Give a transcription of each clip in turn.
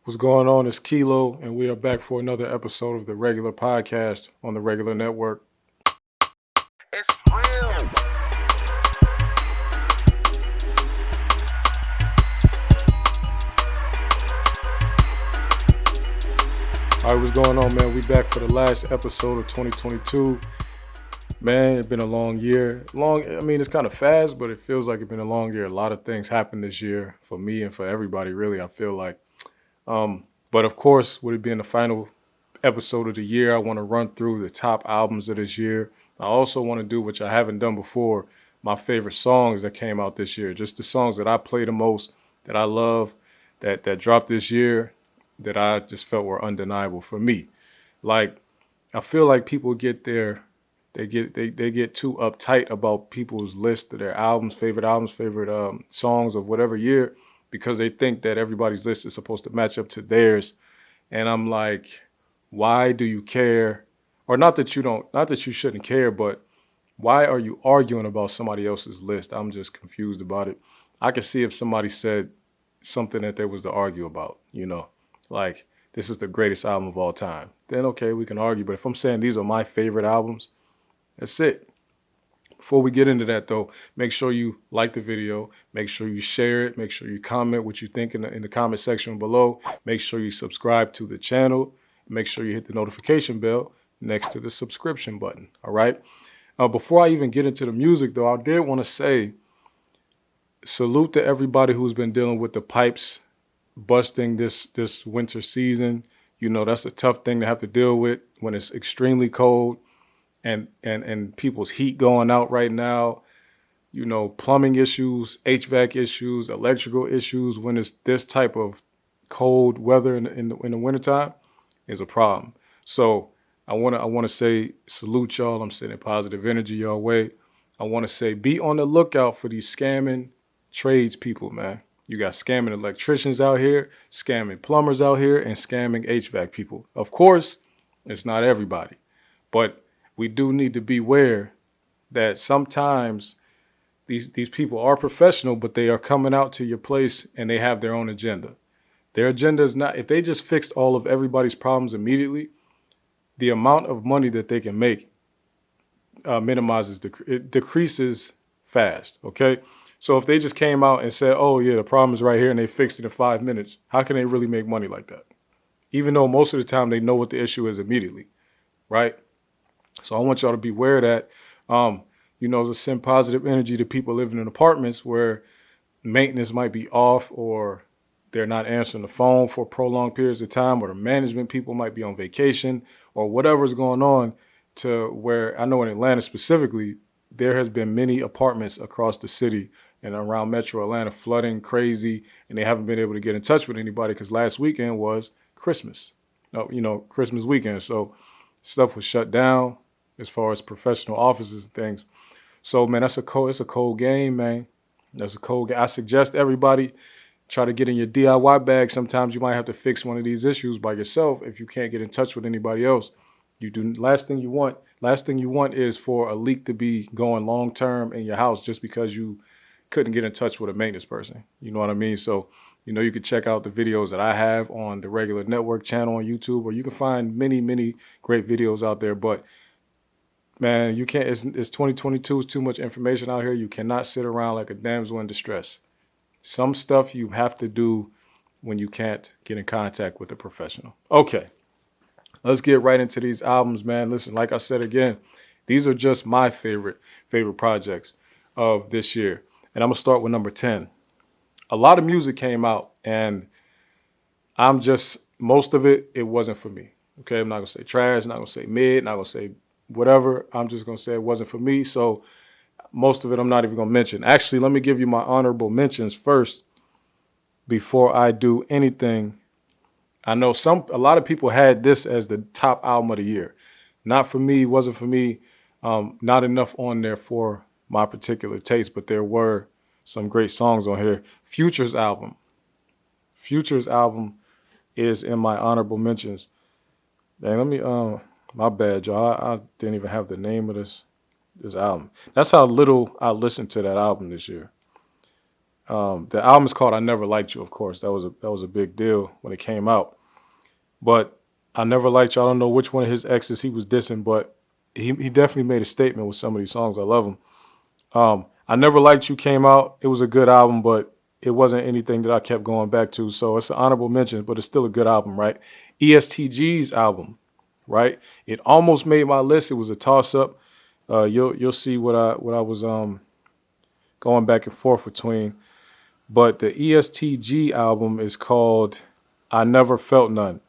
What's going on? It's Kilo, and we are back for another episode of the Regular Podcast on the Regular Network. It's real. All right, what's going on, man? We back for the last episode of 2022. Man, it's been a long year. It's kind of fast, but it feels like it's been a long year. A lot of things happened this year for me and for everybody, really, I feel like. But of course, with it being the final episode of the year, I want to run through the top albums of this year. I also want to do, which I haven't done before, my favorite songs that came out this year. Just the songs that I play the most, that I love, that dropped this year, that I just felt were undeniable for me. Like, I feel like people get they get too uptight about people's list of their albums, favorite songs of whatever year, because they think that everybody's list is supposed to match up to theirs. And I'm like, why do you care? Or not that you shouldn't care, but why are you arguing about somebody else's list? I'm just confused about it. I could see if somebody said something that there was to argue about, like this is the greatest album of all time. Then okay, we can argue. But if I'm saying these are my favorite albums, that's it. Before we get into that, though, make sure you like the video, make sure you share it, make sure you comment what you think in the comment section below. Make sure you subscribe to the channel. Make sure you hit the notification bell next to the subscription button. All right. Before I even get into the music, though, I did want to say salute to everybody who's been dealing with the pipes busting this winter season. That's a tough thing to have to deal with when it's extremely cold and people's heat going out right now. Plumbing issues, HVAC issues, electrical issues when it's this type of cold weather in the wintertime is a problem. So I want to say salute y'all. I'm sending positive energy your way. I want to say be on the lookout for these scamming tradespeople, man. You got scamming electricians out here, scamming plumbers out here, and scamming HVAC people. Of course, it's not everybody, but we do need to beware that sometimes these people are professional, but they are coming out to your place and they have their own agenda. Their agenda is not, if they just fixed all of everybody's problems immediately, the amount of money that they can make it decreases fast, okay? So if they just came out and said, oh yeah, the problem is right here and they fixed it in 5 minutes, how can they really make money like that? Even though most of the time they know what the issue is immediately, right? So I want y'all to beware that, to send positive energy to people living in apartments where maintenance might be off or they're not answering the phone for prolonged periods of time, or the management people might be on vacation or whatever's going on, to where I know in Atlanta specifically, there has been many apartments across the city and around Metro Atlanta flooding crazy, and they haven't been able to get in touch with anybody because last weekend was Christmas, Christmas weekend. So stuff was shut down as far as professional offices and things. So, man, it's a cold game, man. That's a cold game. I suggest everybody try to get in your DIY bag. Sometimes you might have to fix one of these issues by yourself if you can't get in touch with anybody else. Last thing you want is for a leak to be going long term in your house just because you couldn't get in touch with a maintenance person. You know what I mean? So, you can check out the videos that I have on the Regular Network channel on YouTube, or you can find many, many great videos out there. But man, you can't, it's 2022, it's too much information out here. You cannot sit around like a damsel in distress. Some stuff you have to do when you can't get in contact with a professional. Okay, let's get right into these albums, man. Listen, like I said again, these are just my favorite projects of this year. And I'm going to start with number 10. A lot of music came out, and most of it wasn't for me. Okay, I'm not going to say trash, not going to say mid, not going to say whatever. I'm just going to say it wasn't for me. So most of it I'm not even going to mention. Actually, let me give you my honorable mentions first before I do anything. I know a lot of people had this as the top album of the year. Not for me, wasn't for me. Not enough on there for my particular taste, but there were some great songs on here. Future's album is in my honorable mentions. Dang, let me, my bad, y'all. I didn't even have the name of this album. That's how little I listened to that album this year. The album is called "I Never Liked You." Of course, that was a big deal when it came out. But "I Never Liked You." I don't know which one of his exes he was dissing, but he definitely made a statement with some of these songs. I love him. "I Never Liked You" came out. It was a good album, but it wasn't anything that I kept going back to. So it's an honorable mention, but it's still a good album, right? ESTG's album, right? It almost made my list. It was a toss up. You'll see what I was going back and forth between. But the ESTG album is called "I Never Felt None."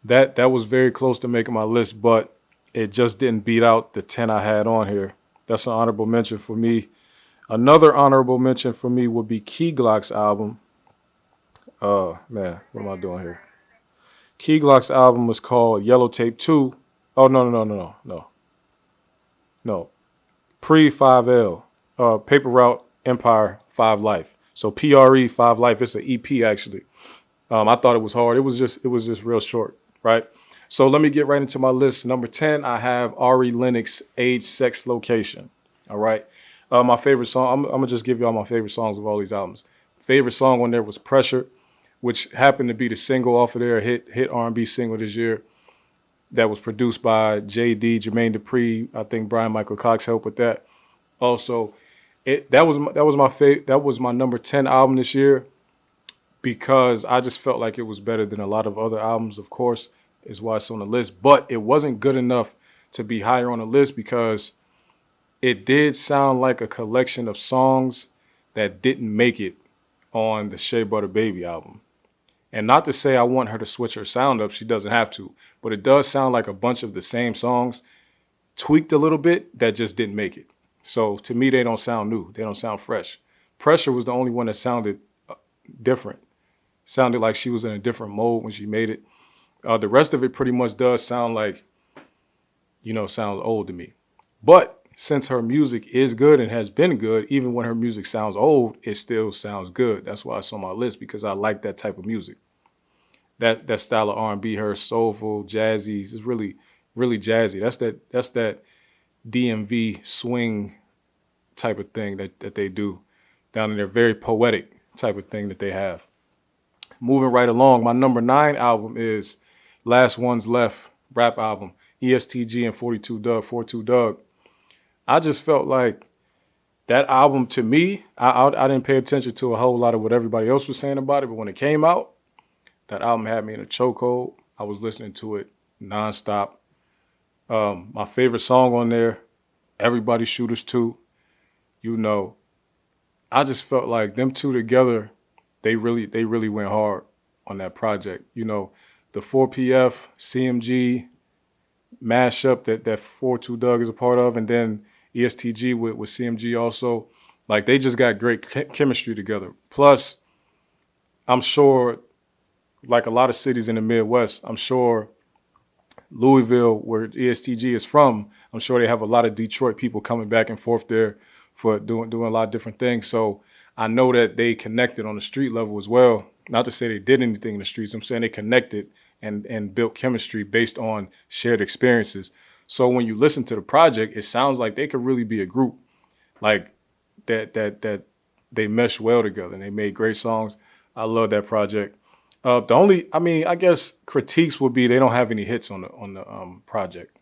That was very close to making my list, but it just didn't beat out the 10 I had on here. That's an honorable mention for me. Another honorable mention for me would be Key Glock's album. Man, what am I doing here? Key Glock's album was called Yellow Tape 2. Oh, no. Pre-5L. Paper Route Empire 5 Life. So PRE 5 Life. It's an EP actually. I thought it was hard. It was just real short, right? So let me get right into my list. Number 10, I have Ari Lennox, Age, Sex, Location. All right. My favorite song, I'm gonna just give you all my favorite songs of all these albums. Favorite song on there was Pressure, which happened to be the single off of there, a hit R&B single this year that was produced by JD, Jermaine Dupri. I think Brian Michael Cox helped with that. Also, that was my number 10 album this year because I just felt like it was better than a lot of other albums, of course, is why it's on the list. But it wasn't good enough to be higher on the list because it did sound like a collection of songs that didn't make it on the Shea Butter Baby album. And not to say I want her to switch her sound up, she doesn't have to, but it does sound like a bunch of the same songs tweaked a little bit that just didn't make it. So to me, they don't sound new. They don't sound fresh. Pressure was the only one that sounded different. Sounded like she was in a different mode when she made it. The rest of it pretty much does sound like, sounds old to me. But since her music is good and has been good, even when her music sounds old, it still sounds good. That's why it's on my list because I like that type of music. That style of R&B, her soulful, jazzy, is really, really jazzy. That's that DMV swing type of thing that they do down in their very poetic type of thing that they have. Moving right along, my number 9 album is Last Ones Left rap album, ESTG and 42 Dugg. I just felt like that album to me, I didn't pay attention to a whole lot of what everybody else was saying about it, but when it came out, that album had me in a chokehold. I was listening to it nonstop. My favorite song on there, Everybody Shooters 2. I just felt like them two together, they really went hard on that project. The 4PF, CMG mashup that 42 Dugg is a part of, and then ESTG with CMG also. Like, they just got great chemistry together. Plus, I'm sure, like a lot of cities in the Midwest, I'm sure Louisville, where ESTG is from, I'm sure they have a lot of Detroit people coming back and forth there for doing a lot of different things. So I know that they connected on the street level as well. Not to say they did anything in the streets. I'm saying they connected and built chemistry based on shared experiences. So when you listen to the project, it sounds like they could really be a group, like that they mesh well together and they made great songs. I love that project. I guess critiques would be they don't have any hits on the project.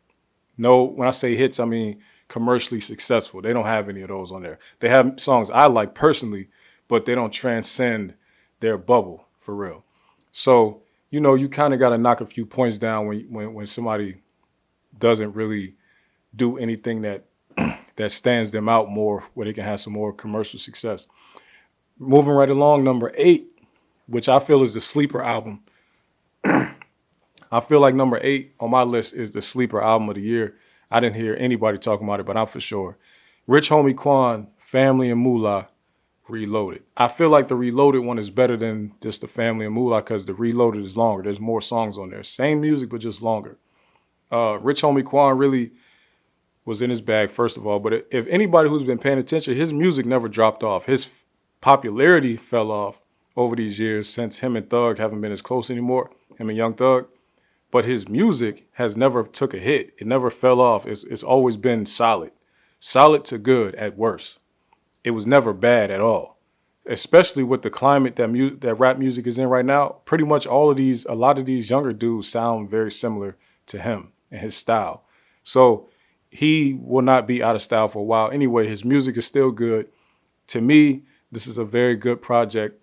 No, when I say hits, I mean commercially successful. They don't have any of those on there. They have songs I like personally, but they don't transcend their bubble for real. So, you kind of got to knock a few points down when somebody doesn't really do anything that stands them out more, where they can have some more commercial success. Moving right along, number 8, which I feel is the sleeper album. I feel like number 8 on my list is the sleeper album of the year. I didn't hear anybody talking about it, but I'm for sure. Rich Homie Quan, Family and Moolah, Reloaded. I feel like the Reloaded one is better than just the Family and Moolah because the Reloaded is longer. There's more songs on there. Same music, but just longer. Rich Homie Quan really was in his bag, first of all. But if anybody who's been paying attention, his music never dropped off. His popularity fell off over these years since him and Thug haven't been as close anymore, him and Young Thug. But his music has never took a hit. It never fell off. It's always been solid. Solid to good at worst. It was never bad at all. especially with the climate that rap music is in right now, pretty much a lot of these younger dudes sound very similar to him and his style. So he will not be out of style for a while. Anyway, his music is still good. To me, this is a very good project.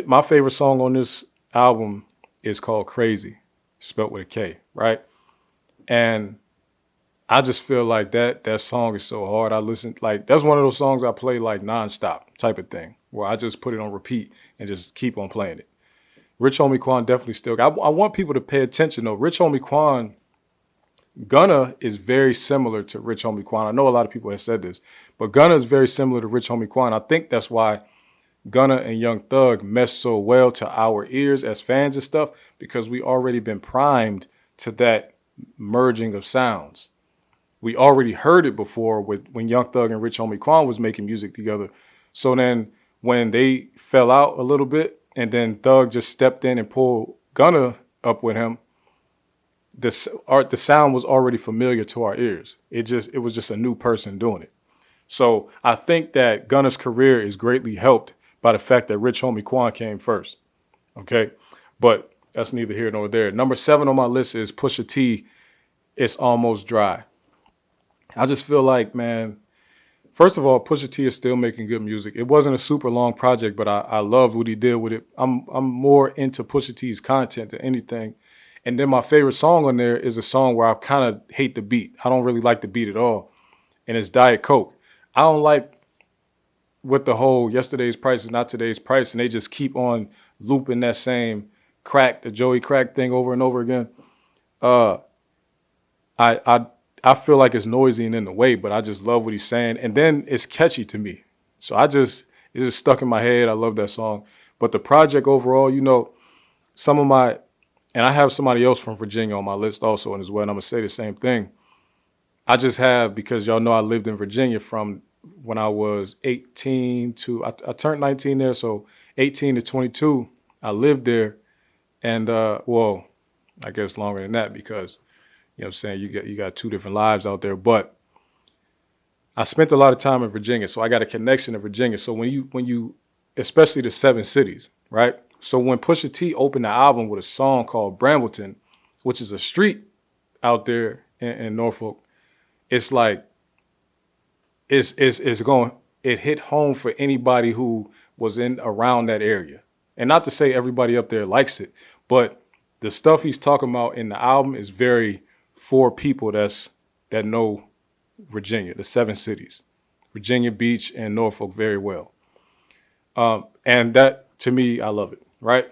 My favorite song on this album is called Crazy, spelled with a K, right? And I just feel like that song is so hard. That's one of those songs I play like nonstop type of thing, where I just put it on repeat and just keep on playing it. Rich Homie Quan definitely still. I want people to pay attention though. Rich Homie Quan, Gunna is very similar to Rich Homie Quan. I know a lot of people have said this, but Gunna is very similar to Rich Homie Quan. I think that's why Gunna and Young Thug mesh so well to our ears as fans and stuff, because we already been primed to that merging of sounds. We already heard it before when Young Thug and Rich Homie Quan was making music together. So then when they fell out a little bit and then Thug just stepped in and pulled Gunna up with him, the sound was already familiar to our ears. It was just a new person doing it. So I think that Gunna's career is greatly helped by the fact that Rich Homie Quan came first. Okay? But that's neither here nor there. Number 7 on my list is Pusha T, It's Almost Dry. I just feel like, man, first of all, Pusha T is still making good music. It wasn't a super long project, but I loved what he did with it. I'm more into Pusha T's content than anything. And then my favorite song on there is a song where I kind of hate the beat. I don't really like the beat at all. And it's Diet Coke. I don't like with the whole yesterday's price is not today's price, and they just keep on looping that same the Joey Crack thing over and over again. I feel like it's noisy and in the way, but I just love what he's saying. And then it's catchy to me. So it's just stuck in my head. I love that song. But the project overall, and I have somebody else from Virginia on my list also as well, and I'm going to say the same thing. I just have, because y'all know I lived in Virginia from when I was 18 to, I turned 19 there, so 18 to 22, I lived there. And, I guess longer than that because, you know what I'm saying, you got 2 different lives out there. But I spent a lot of time in Virginia, so I got a connection to Virginia. So when you, especially the 7 cities, right? So when Pusha T opened the album with a song called Brambleton, which is a street out there in Norfolk, it's like it hit home for anybody who was in around that area. And not to say everybody up there likes it, but the stuff he's talking about in the album is very for people that know Virginia, the 7 cities, Virginia Beach and Norfolk very well. And that, to me, I love it, right?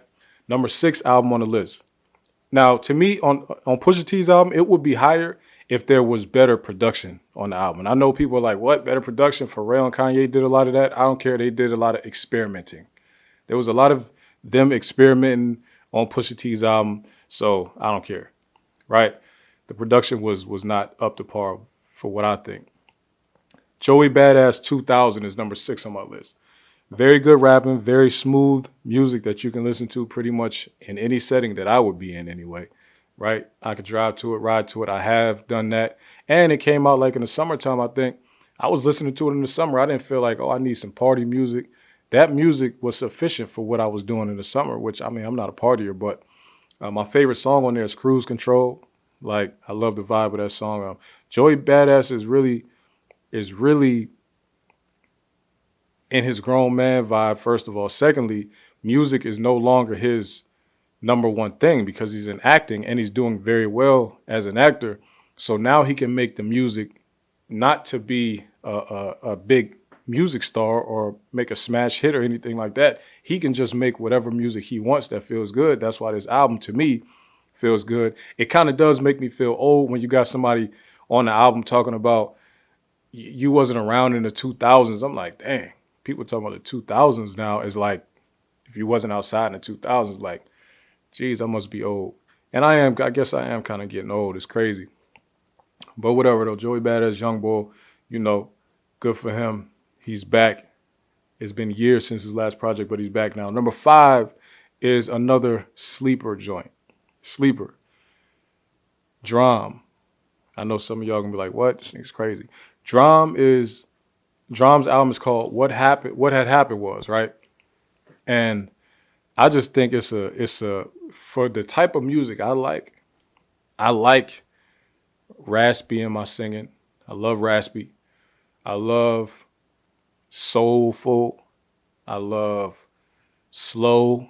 Number 6 album on the list. Now, to me, on Pusha T's album, it would be higher if there was better production on the album. And I know people are like, what, better production? Pharrell and Kanye did a lot of that. I don't care. They did a lot of experimenting. There was a lot of them experimenting on Pusha T's album, so I don't care, right? The production was not up to par for what I think. Joey Badass 2000 is number 6 on my list. Very good rapping, very smooth music that you can listen to pretty much in any setting that I would be in anyway, right? I could drive to it, ride to it. I have done that. And it came out like in the summertime, I think. I was listening to it in the summer. I didn't feel like, I need some party music. That music was sufficient for what I was doing in the summer, which, I mean, I'm not a partier, but my favorite song on there is Cruise Control. Like, I love the vibe of that song. Joey Badass is really in his grown man vibe, first of all. Secondly, music is no longer his number one thing because he's in acting and he's doing very well as an actor. So now he can make the music not to be a big music star or make a smash hit or anything like that. He can just make whatever music he wants that feels good. That's why this album, to me, feels good. It kind of does make me feel old when you got somebody on the album talking about you wasn't around in the 2000s. I'm like, dang, people talking about the 2000s now is like, if you wasn't outside in the 2000s, like, geez, I must be old. And I guess I am kind of getting old. It's crazy. But whatever though, Joey Badass, young boy, good for him. He's back. It's been years since his last project, but he's back now. Number 5 is another sleeper joint. Sleeper. Drum. I know some of y'all gonna be like, what? This thing's crazy. Drum is Drum's album is called "What Happened." What had happened was right, and I just think it's a for the type of music I like. I like raspy in my singing. I love raspy. I love soulful. I love slow,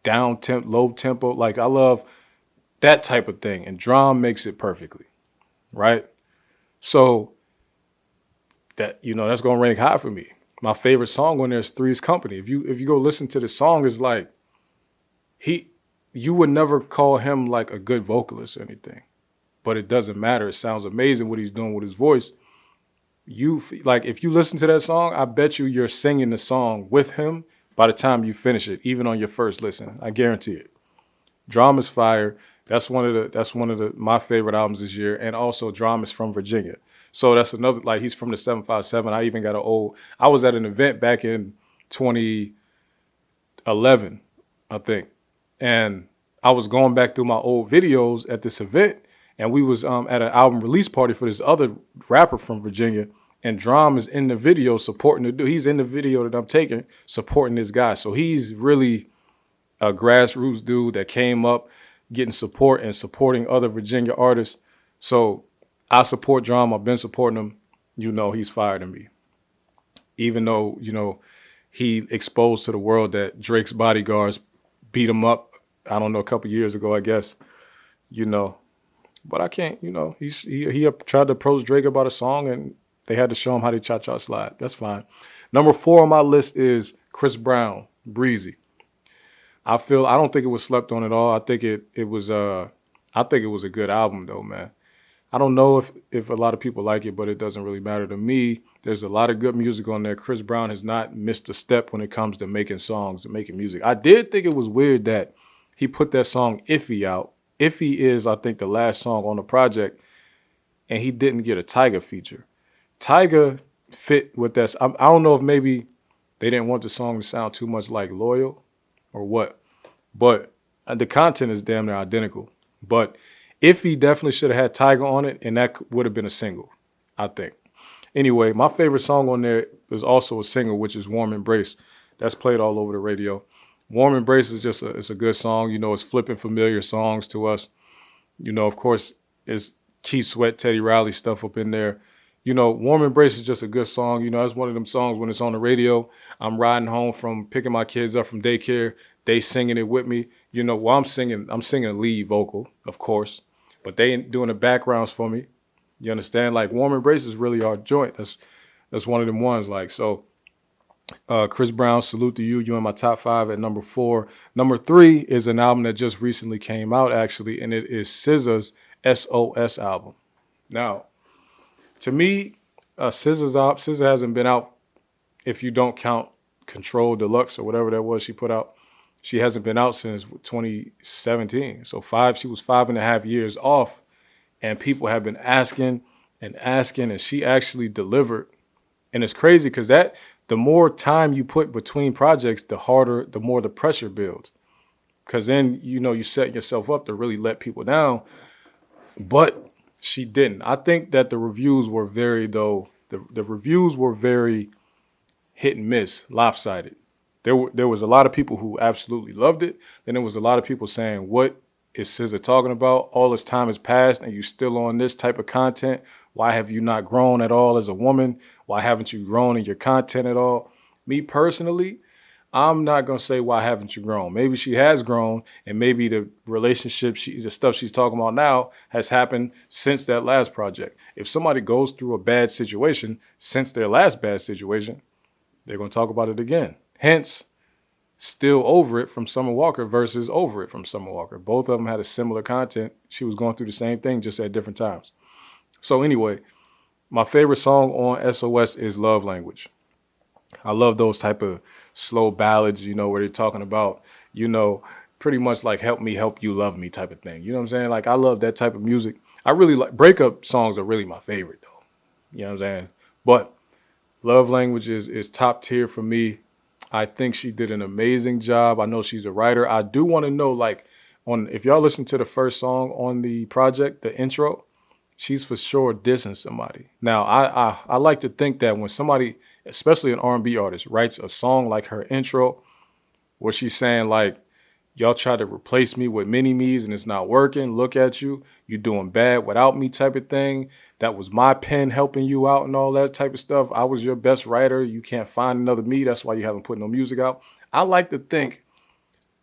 low tempo. Like I love that type of thing, and Drum makes it perfectly, right? So that that's gonna rank high for me. My favorite song on there is Three's Company. If you go listen to the song, it's like he you would never call him like a good vocalist or anything, but it doesn't matter. It sounds amazing what he's doing with his voice. Like if you listen to that song, I bet you're singing the song with him by the time you finish it, even on your first listen. I guarantee it. Drama's fire. That's one of the my favorite albums this year, and also Drama's from Virginia. So that's another like he's from the 757. I even got an old. I was at an event back in 2011, I think, and I was going back through my old videos at this event, and we was at an album release party for this other rapper from Virginia, and Drum is in the video supporting the dude. He's in the video that I'm taking supporting this guy. So he's really a grassroots dude that came up getting support and supporting other Virginia artists. So I support Drum. I've been supporting him. He's fired to me. Even though, he exposed to the world that Drake's bodyguards beat him up, I don't know, a couple years ago, I guess, But I can't, he tried to approach Drake about a song and they had to show him how to cha-cha slide. That's fine. Number 4 on my list is Chris Brown, Breezy. I don't think it was slept on at all. I think it was a good album though, man. I don't know if a lot of people like it, but it doesn't really matter to me. There's a lot of good music on there. Chris Brown has not missed a step when it comes to making songs and making music. I did think it was weird that he put that song Iffy out. Iffy is, I think, the last song on the project, and he didn't get a Tyga feature. Tyga fit with that. I don't know if maybe they didn't want the song to sound too much like Loyal or what, but the content is damn near identical. But Iffy definitely should have had Tyga on it, and that would have been a single, I think. Anyway, my favorite song on there is also a single, which is Warm Embrace. That's played all over the radio. Warm Embrace is just it's a good song. It's flipping familiar songs to us. Of course, it's Keith Sweat, Teddy Riley stuff up in there. Warm Embrace is just a good song. That's one of them songs when it's on the radio, I'm riding home from picking my kids up from daycare. They singing it with me. While I'm singing a lead vocal, of course, but they doing the backgrounds for me. You understand? Like Warm Embrace is really our joint. That's one of them ones. Like, so Chris Brown, salute to you. You're in my top 5 at number 4. Number 3 is an album that just recently came out, actually, and it is SZA's SOS album. Now, to me, SZA hasn't been out, if you don't count Control Deluxe or whatever that was she put out. She hasn't been out since 2017. So she was 5.5 years off, and people have been asking, and she actually delivered. And it's crazy because the more time you put between projects, the more the pressure builds. Because then, you set yourself up to really let people down. But she didn't. I think that the reviews were the reviews were very hit and miss, lopsided. There was a lot of people who absolutely loved it. Then there was a lot of people saying, what is SZA talking about? All this time has passed and you still on this type of content. Why have you not grown at all as a woman? Why haven't you grown in your content at all? Me personally, I'm not going to say why haven't you grown. Maybe she has grown, and maybe the relationship, the stuff she's talking about now has happened since that last project. If somebody goes through a bad situation since their last bad situation, they're going to talk about it again. Hence, Still Over It from Summer Walker versus Over It from Summer Walker. Both of them had a similar content. She was going through the same thing, just at different times. So anyway, my favorite song on SOS is Love Language. I love those type of slow ballads, where they're talking about, pretty much like help me help you love me type of thing. You know what I'm saying? Like I love that type of music. I really like breakup songs are really my favorite though. You know what I'm saying? But Love Language is top tier for me. I think she did an amazing job. I know she's a writer. I do want to know, if y'all listen to the first song on the project, the intro, she's for sure dissing somebody. Now, I like to think that when somebody, especially an R&B artist, writes a song like her intro, where she's saying like, y'all try to replace me with mini me's and it's not working. Look at you. You're doing bad without me type of thing. That was my pen helping you out and all that type of stuff. I was your best writer. You can't find another me. That's why you haven't put no music out. I like to think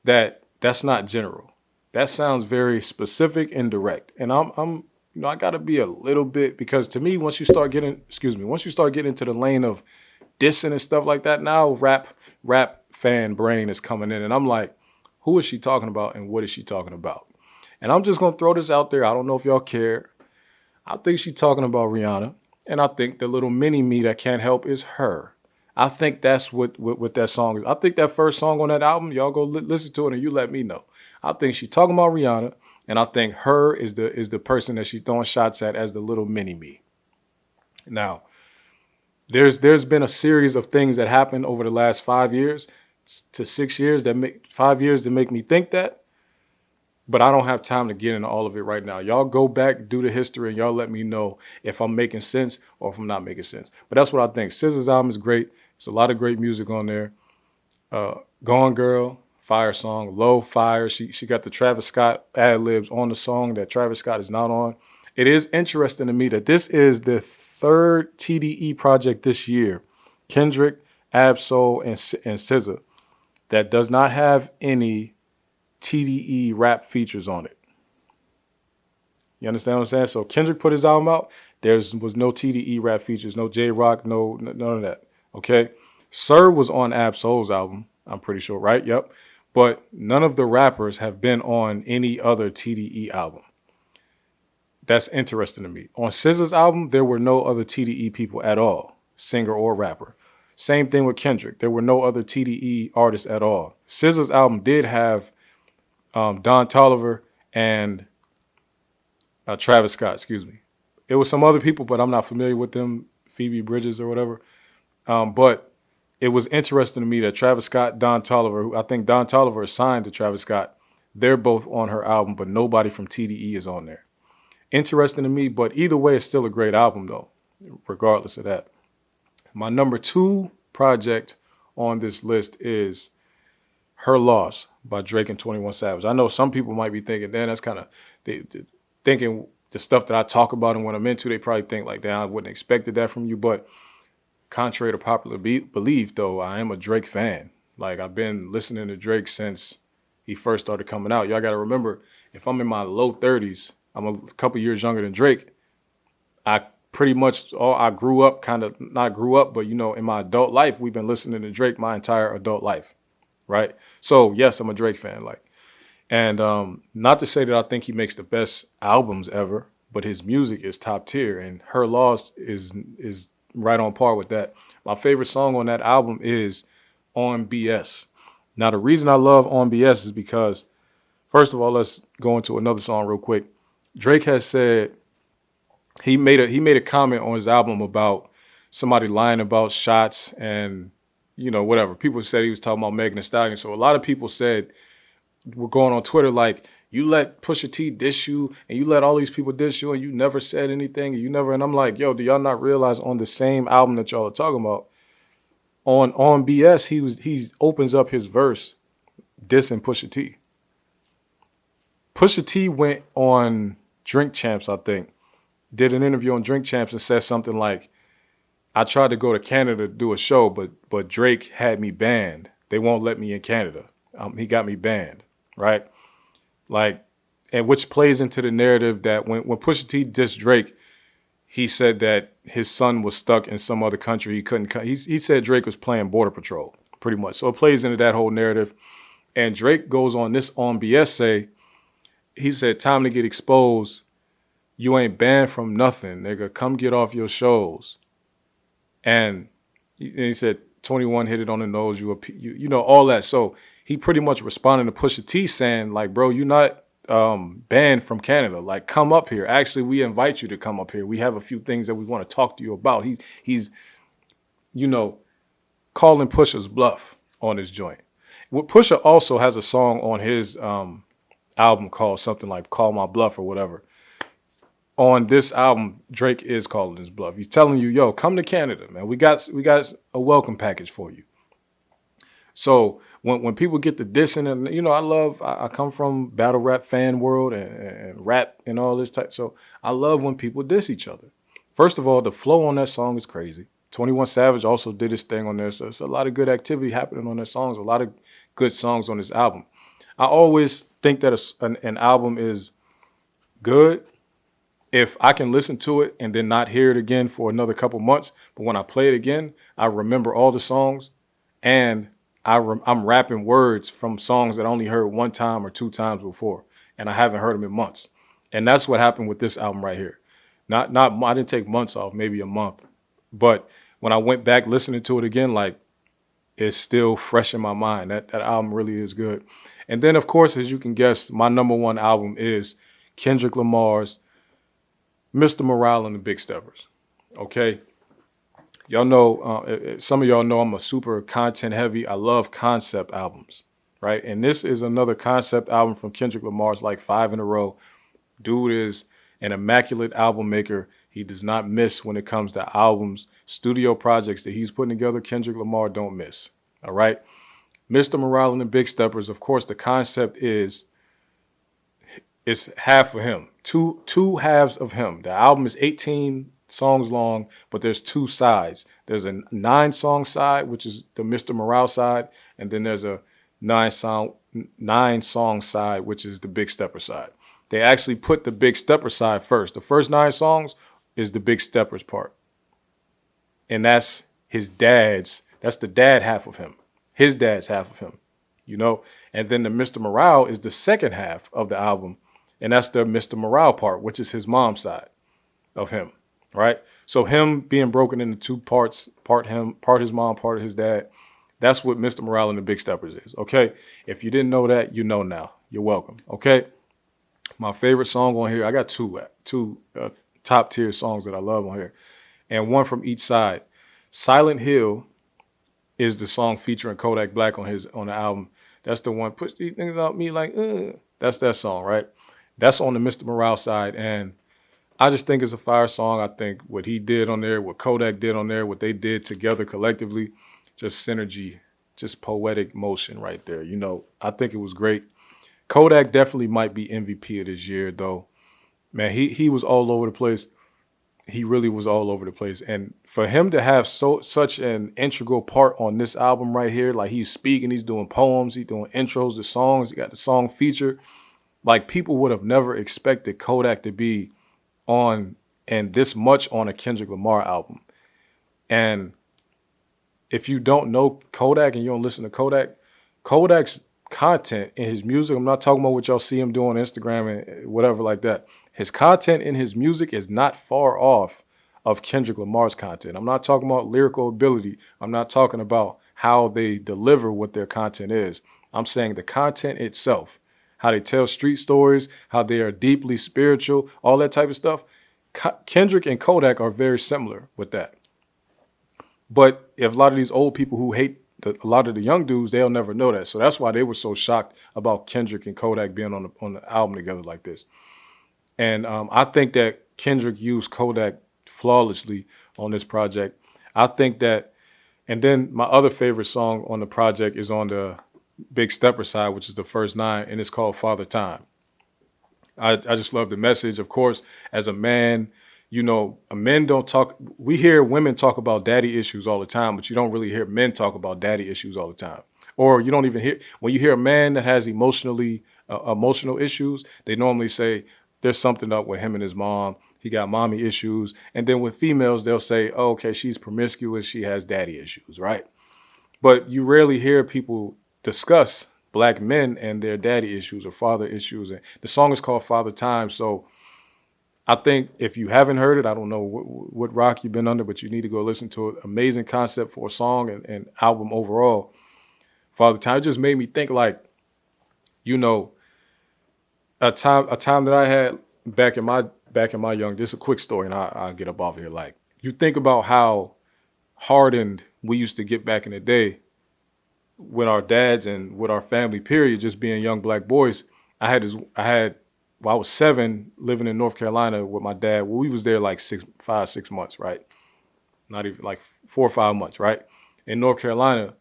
that that's not general. That sounds very specific and direct. And I'm I got to be a little bit, because to me, once you start getting into the lane of dissing and stuff like that, now rap fan brain is coming in, and I'm like, who is she talking about and what is she talking about? And I'm just going to throw this out there. I don't know if y'all care. I think she's talking about Rihanna, and I think the little mini me that can't help is her. I think that's what that song is. I think that first song on that album, y'all go listen to it and you let me know. I think she's talking about Rihanna, and I think her is the person that she's throwing shots at as the little mini me. Now, there's been a series of things that happened over the last 5 years to 6 years, 5 years to make me think that. But I don't have time to get into all of it right now. Y'all go back, do the history, and y'all let me know if I'm making sense or if I'm not making sense. But that's what I think. SZA's album is great. There's a lot of great music on there. Gone Girl, fire song. Low, fire. She got the Travis Scott ad-libs on the song that Travis Scott is not on. It is interesting to me that this is the third TDE project this year. Kendrick, Ab-Soul, and SZA that does not have any TDE rap features on it. You understand what I'm saying? So Kendrick put his album out. There was no TDE rap features, no J-Rock, no none of that. Okay? Sir was on Ab-Soul's album, I'm pretty sure, right? Yep. But none of the rappers have been on any other TDE album. That's interesting to me. On SZA's album, there were no other TDE people at all, singer or rapper. Same thing with Kendrick. There were no other TDE artists at all. SZA's album did have Don Toliver and Travis Scott, excuse me. It was some other people, but I'm not familiar with them, Phoebe Bridges or whatever. But it was interesting to me that Travis Scott, Don Toliver, who I think Don Toliver is signed to Travis Scott, they're both on her album, but nobody from TDE is on there. Interesting to me, but either way, it's still a great album, though, regardless of that. My number 2 project on this list is Her Loss by Drake and 21 Savage. I know some people might be thinking, damn, that's kind of thinking the stuff that I talk about and what I'm into, they probably think like, damn, I wouldn't expected that from you. But contrary to popular belief, though, I am a Drake fan. Like, I've been listening to Drake since he first started coming out. Y'all got to remember, if I'm in my low 30s, I'm a couple years younger than Drake. I grew up, not grew up, but, in my adult life, we've been listening to Drake my entire adult life. Right. So, yes, I'm a Drake fan. And not to say that I think he makes the best albums ever, but his music is top tier, and Her Loss is right on par with that. My favorite song on that album is On BS. Now, the reason I love On BS is because, first of all, let's go into another song real quick. Drake has said he made a comment on his album about somebody lying about shots and, whatever. People said he was talking about Megan Thee Stallion. So a lot of people said, we're going on Twitter like, you let Pusha T diss you and you let all these people diss you and you never said anything and I'm like, yo, do y'all not realize on the same album that y'all are talking about, on BS, he opens up his verse dissing Pusha T. Pusha T went on Drink Champs, I think, did an interview on Drink Champs and said something like, I tried to go to Canada to do a show, but Drake had me banned. They won't let me in Canada. He got me banned, right? And which plays into the narrative that when Pusha T dissed Drake, he said that his son was stuck in some other country. He couldn't come. He said Drake was playing Border Patrol, pretty much. So it plays into that whole narrative. And Drake goes on this on BS he said, time to get exposed. You ain't banned from nothing, nigga. Come get off your shows. And he said, 21 hit it on the nose, you know, all that. So he pretty much responded to Pusha T saying, like, bro, you're not banned from Canada. Like, come up here. Actually, we invite you to come up here. We have a few things that we want to talk to you about. He's calling Pusha's bluff on his joint. Pusha also has a song on his album called something like Call My Bluff or whatever. on this album, Drake is calling his bluff. He's telling you, yo, come to Canada, man. We got a welcome package for you. So when people get the dissing, and I come from battle rap fan world and rap and all this type. So I love when people diss each other. First of all, the flow on that song is crazy. 21 Savage also did his thing on there. So it's a lot of good activity happening on their songs, a lot of good songs on this album. I always think that an album is good if I can listen to it and then not hear it again for another couple months. But when I play it again, I remember all the songs, and I'm rapping words from songs that I only heard one time or two times before, and I haven't heard them in months. And that's what happened with this album right here. Not I didn't take months off, maybe a month. But when I went back listening to it again, like, it's still fresh in my mind. That album really is good. And then, of course, as you can guess, my number one album is Kendrick Lamar's Mr. Morale and the Big Steppers. Okay? Y'all know, some of y'all know I'm a super content heavy. I love concept albums, right? And this is another concept album from Kendrick Lamar. It's like 5 in a row. Dude is an immaculate album maker. He does not miss when it comes to albums, studio projects that he's putting together. Kendrick Lamar don't miss, all right? Mr. Morale and the Big Steppers, of course, the concept is it's half of him, two halves of him. The album is 18 songs long, but there's two sides. There's a 9-song side, which is the Mr. Morale side, and then there's a 9-song side, which is the Big Stepper side. They actually put the Big Stepper side first. The first 9 songs is the Big Steppers part. And that's his dad's, that's the dad half of him. His dad's half of him, And then the Mr. Morale is the second half of the album. And that's the Mr. Morale part, which is his mom's side of him, right? So him being broken into 2 parts, part him, part his mom, part of his dad, that's what Mr. Morale and the Big Steppers is, okay? If you didn't know that, you know now. You're welcome, okay? My favorite song on here, I got two top tier songs that I love on here, and one from each side. Silent Hill is the song featuring Kodak Black on the album. That's the one, push these things out me like, That's that song, right? That's on the Mr. Morale side, and I just think it's a fire song. I think what he did on there, what Kodak did on there, what they did together collectively, just synergy, just poetic motion right there. I think it was great. Kodak definitely might be MVP of this year, though. Man, he was all over the place. He really was all over the place. And for him to have such an integral part on this album right here, like he's speaking, he's doing poems, he's doing intros to songs, he got the song feature. Like, people would have never expected Kodak to be on and this much on a Kendrick Lamar album. And if you don't know Kodak and you don't listen to Kodak's content in his music, I'm not talking about what y'all see him do on Instagram and whatever like that. His content in his music is not far off of Kendrick Lamar's content. I'm not talking about lyrical ability. I'm not talking about how they deliver what their content is. I'm saying the content itself, how they tell street stories, how they are deeply spiritual, all that type of stuff. Kendrick and Kodak are very similar with that. But if a lot of these old people who hate a lot of the young dudes, they'll never know that. So that's why they were so shocked about Kendrick and Kodak being on the album together like this. And I think that Kendrick used Kodak flawlessly on this project. I think that, and then my other favorite song on the project is on the Big Stepper side, which is the first 9, and it's called Father Time. I just love the message. Of course, as a man, men don't talk. We hear women talk about daddy issues all the time, but you don't really hear men talk about daddy issues all the time. Or you don't even hear, when you hear a man that has emotional issues, they normally say there's something up with him and his mom. He got mommy issues. And then with females, they'll say, oh, okay, she's promiscuous. She has daddy issues, right? But you rarely hear people discuss Black men and their daddy issues or father issues. And the song is called Father Time. So I think if you haven't heard it, I don't know what rock you've been under, but you need to go listen to it. Amazing concept for a song and album overall. Father Time, it just made me think like, a time that I had back in my young, just a quick story and I'll get up off here. Like, you think about how hardened we used to get back in the day with our dads and with our family, period, just being young Black boys. I had I was 7 living in North Carolina with my dad. Well, we was there like 6 months, right? Not even like 4 or 5 months, right? In North Carolina.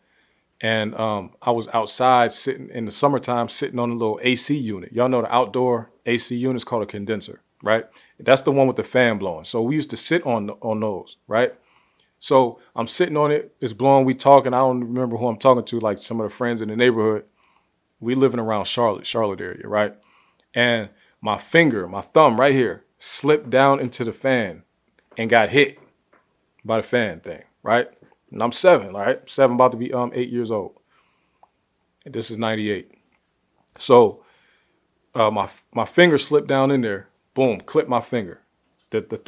And I was outside sitting in the summertime, sitting on a little AC unit. Y'all know the outdoor AC unit is called a condenser, right? That's the one with the fan blowing. So we used to sit on those, right? So I'm sitting on it, it's blowing, we talking. I don't remember who I'm talking to, like some of the friends in the neighborhood. We living around Charlotte area, right? And my thumb right here, slipped down into the fan and got hit by the fan thing, right? And I'm 7, right? 7, about to be 8 years old. And this is 98. So my finger slipped down in there, boom, clipped my finger. The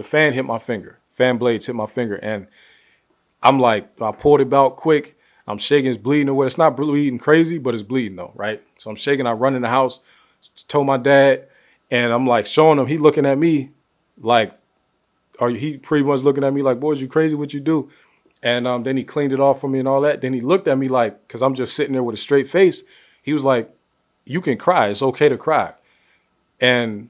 fan hit my finger. Fan blades hit my finger. And I'm like, I pulled it out quick. I'm shaking, it's bleeding away. It's not bleeding crazy, but it's bleeding though, right? So I'm shaking, I run in the house, told my dad, and I'm like showing him, he looking at me like, he pretty much looking at me like, boy, is you crazy what you do? And then he cleaned it off for me and all that. Then he looked at me like, because I'm just sitting there with a straight face. He was like, you can cry. It's okay to cry. And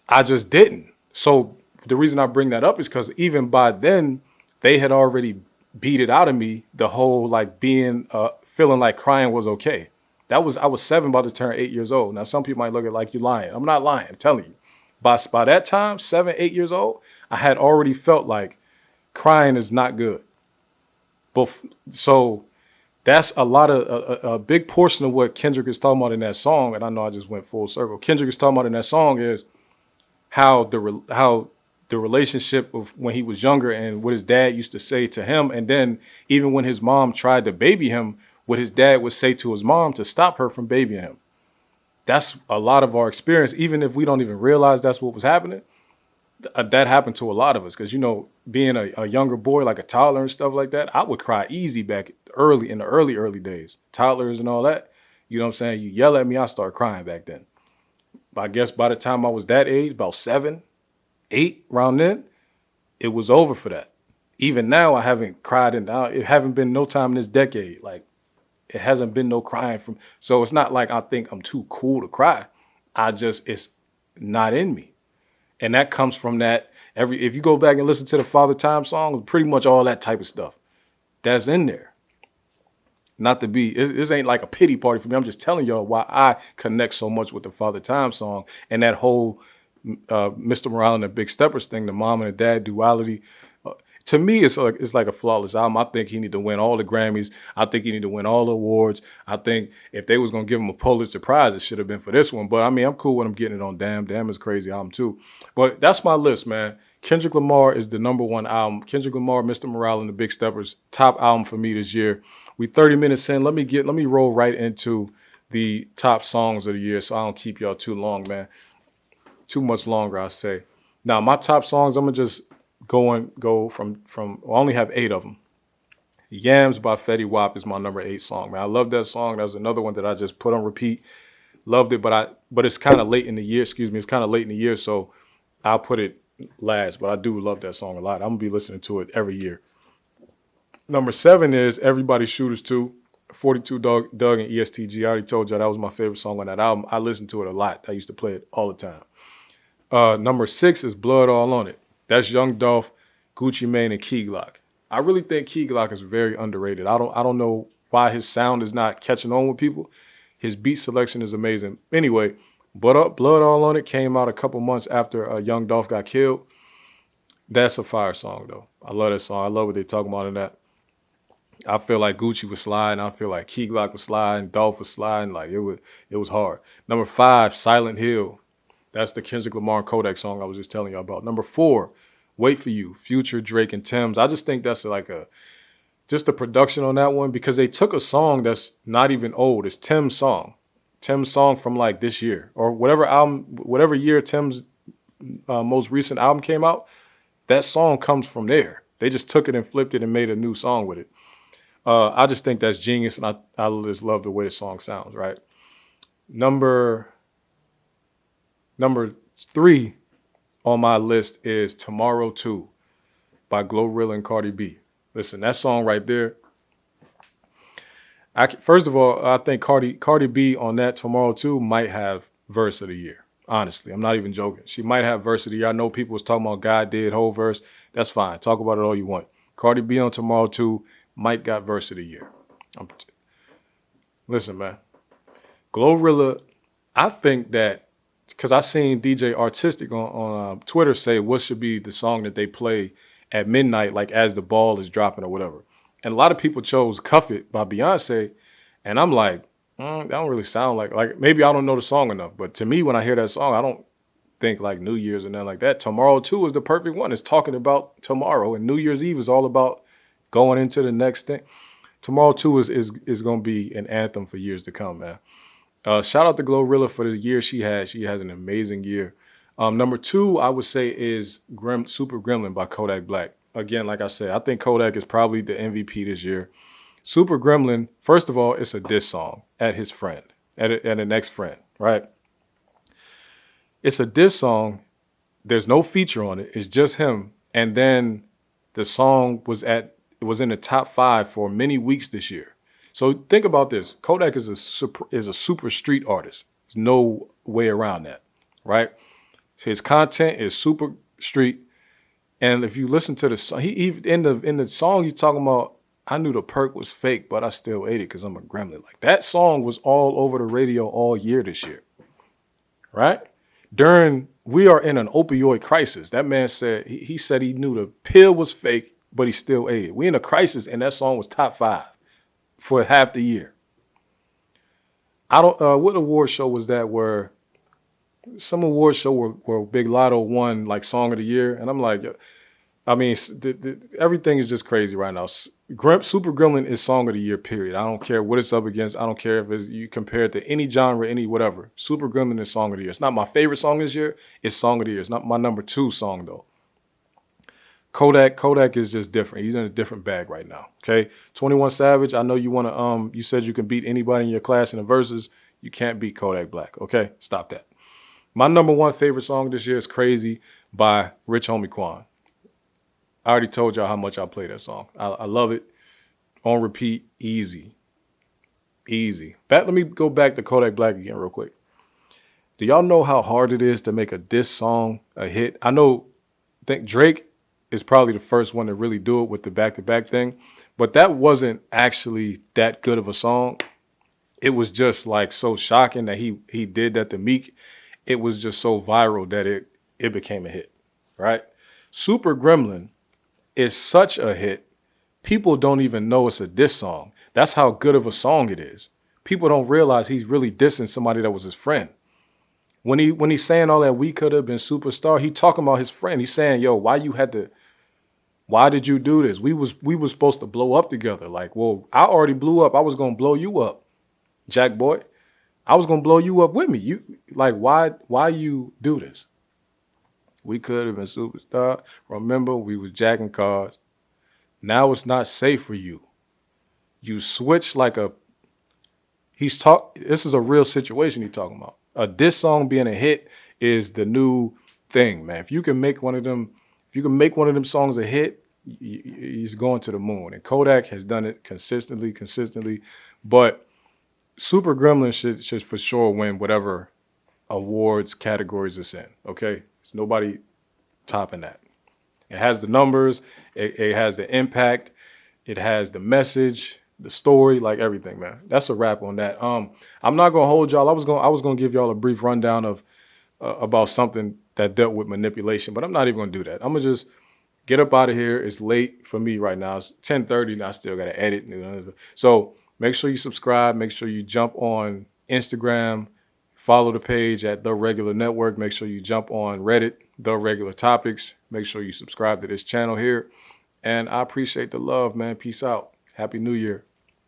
I just didn't. So the reason I bring that up is because even by then, they had already beat it out of me, the whole like being, feeling like crying was okay. I was 7, about to turn 8 years old. Now, some people might look at it like you're lying. I'm not lying, I'm telling you. By that time, 7, 8 years old, I had already felt like crying is not good. So that's a lot of a big portion of what Kendrick is talking about in that song. And I know I just went full circle. Kendrick is talking about in that song is how the relationship of when he was younger and what his dad used to say to him. And then even when his mom tried to baby him, what his dad would say to his mom to stop her from babying him. That's a lot of our experience. Even if we don't even realize that's what was happening, that happened to a lot of us. Because, being a younger boy, like a toddler and stuff like that, I would cry easy back in the early days. Toddlers and all that. You know what I'm saying? You yell at me, I start crying back then. But I guess by the time I was that age, about 7, 8, around then, it was over for that. Even now, I haven't cried it haven't been no time in this decade. Like, it hasn't been no crying from. So it's not like I think I'm too cool to cry. It's not in me. And that comes from that. If you go back and listen to the Father Time song, pretty much all that type of stuff that's in there. Not to be, this ain't like a pity party for me. I'm just telling y'all why I connect so much with the Father Time song and that whole Mr. Morale and the Big Steppers thing, the mom and the dad duality. To me, it's like a flawless album. I think he need to win all the Grammys. I think he need to win all the awards. I think if they was going to give him a Pulitzer Prize, it should have been for this one. But, I mean, I'm cool with him getting it on Damn. Damn is a crazy album, too. But that's my list, man. Kendrick Lamar is the #1 album. Kendrick Lamar, Mr. Morale, and the Big Steppers, top album for me this year. We 30 minutes in. Let me roll right into the top songs of the year so I don't keep y'all too long, man. Too much longer, I say. Now, my top songs, I'm going to just go from I only have 8 of them. Yams by Fetty Wap is my #8 song, man. I love that song. That's another one that I just put on repeat. Loved it, but it's kind of late in the year. It's kind of late in the year, so I'll put it last. But I do love that song a lot. I'm gonna be listening to it every year. #7 is Everybody Shooters 2, 42 Doug and ESTG. I already told y'all that was my favorite song on that album. I listened to it a lot. I used to play it all the time. #6 is Blood All on It. That's Young Dolph, Gucci Mane, and Key Glock. I really think Key Glock is very underrated. I don't know why his sound is not catching on with people. His beat selection is amazing. Anyway, Blood All on It came out a couple months after Young Dolph got killed. That's a fire song, though. I love that song. I love what they're talking about in that. I feel like Gucci was sliding. I feel like Key Glock was sliding. Dolph was sliding. Like, it was hard. #5, Silent Hill. That's the Kendrick Lamar and Kodak song I was just telling you about. #4, Wait For You, Future, Drake, and Tems. I just think that's just the production on that one, because they took a song that's not even old. It's Tems' song. Tems' song from like this year or whatever year Tems' most recent album came out. That song comes from there. They just took it and flipped it and made a new song with it. I just think that's genius, and I just love the way the song sounds, right? Number 3 on my list is Tomorrow 2 by Glorilla and Cardi B. Listen, that song right there. First of all, I think Cardi B on that Tomorrow 2 might have verse of the year. Honestly, I'm not even joking. She might have verse of the year. I know people was talking about God did whole verse. That's fine. Talk about it all you want. Cardi B on Tomorrow 2 might got verse of the year. Listen, man. Glorilla, I think that, because I seen DJ Artistic on Twitter say what should be the song that they play at midnight, like as the ball is dropping or whatever. And a lot of people chose Cuff It by Beyonce. And I'm like, that don't really sound like maybe I don't know the song enough. But to me, when I hear that song, I don't think like New Year's and nothing like that. Tomorrow 2 is the perfect one. It's talking about tomorrow. And New Year's Eve is all about going into the next thing. Tomorrow 2 is going to be an anthem for years to come, man. Shout out to Glorilla for the year she had. She has an amazing year. Number 2, I would say, is Super Gremlin by Kodak Black. Again, like I said, I think Kodak is probably the MVP this year. Super Gremlin, first of all, it's a diss song at his friend, at an ex-friend, right? It's a diss song. There's no feature on it. It's just him. And then the song was in the top 5 for many weeks this year. So think about this. Kodak is a super street artist. There's no way around that, right? His content is super street. And if you listen to the song, in the song he's talking about, I knew the perk was fake, but I still ate it because I'm a gremlin. Like, that song was all over the radio all year this year, right? We are in an opioid crisis. That man said, he said he knew the pill was fake, but he still ate it. We in a crisis, and that song was top 5 for half the year. What award show was that where some award show where Big Lotto won like Song of the Year? And I'm like, I mean, everything is just crazy right now. Super Gremlin is Song of the Year, period. I don't care what it's up against. I don't care if you compare it to any genre, any whatever. Super Gremlin is Song of the Year. It's not my favorite song this year. It's Song of the Year. It's not my number 2 song, though. Kodak is just different. He's in a different bag right now, okay? 21 Savage, I know you want to, you said you can beat anybody in your class in the verses. You can't beat Kodak Black, okay? Stop that. My number 1 favorite song this year is Crazy by Rich Homie Quan. I already told y'all how much I play that song. I love it. On repeat, easy. Let me go back to Kodak Black again real quick. Do y'all know how hard it is to make a diss song a hit? I think Drake is probably the first one to really do it with the back-to-back thing, but that wasn't actually that good of a song. It was just like so shocking that he did that to Meek. It was just so viral that it became a hit, right? Super Gremlin is such a hit, people don't even know it's a diss song. That's how good of a song it is. People don't realize he's really dissing somebody that was his friend. When he's saying all that we could have been superstar, he talking about his friend. He's saying, yo, why did you do this? We was supposed to blow up together. Like, well, I already blew up. I was gonna blow you up, Jack boy. I was gonna blow you up with me. You like, why you do this? We could have been superstar. Remember, we was jacking cars. Now it's not safe for you. You switch like this is a real situation he's talking about. A diss song being a hit is the new thing, man. If you can make one of them songs a hit, he's going to the moon. And Kodak has done it consistently. But Super Gremlin should for sure win whatever awards categories it's in, okay? There's nobody topping that. It has the numbers, it has the impact, it has the message, the story, like everything, man. That's a wrap on that. I'm not gonna hold y'all. I was gonna give y'all a brief rundown of about something that dealt with manipulation, but I'm not even gonna do that. I'm gonna just get up out of here. It's late for me right now. It's 10:30 and I still gotta edit. So make sure you subscribe. Make sure you jump on Instagram. Follow the page at The Regular Network. Make sure you jump on Reddit, The Regular Topics. Make sure you subscribe to this channel here. And I appreciate the love, man. Peace out. Happy New Year.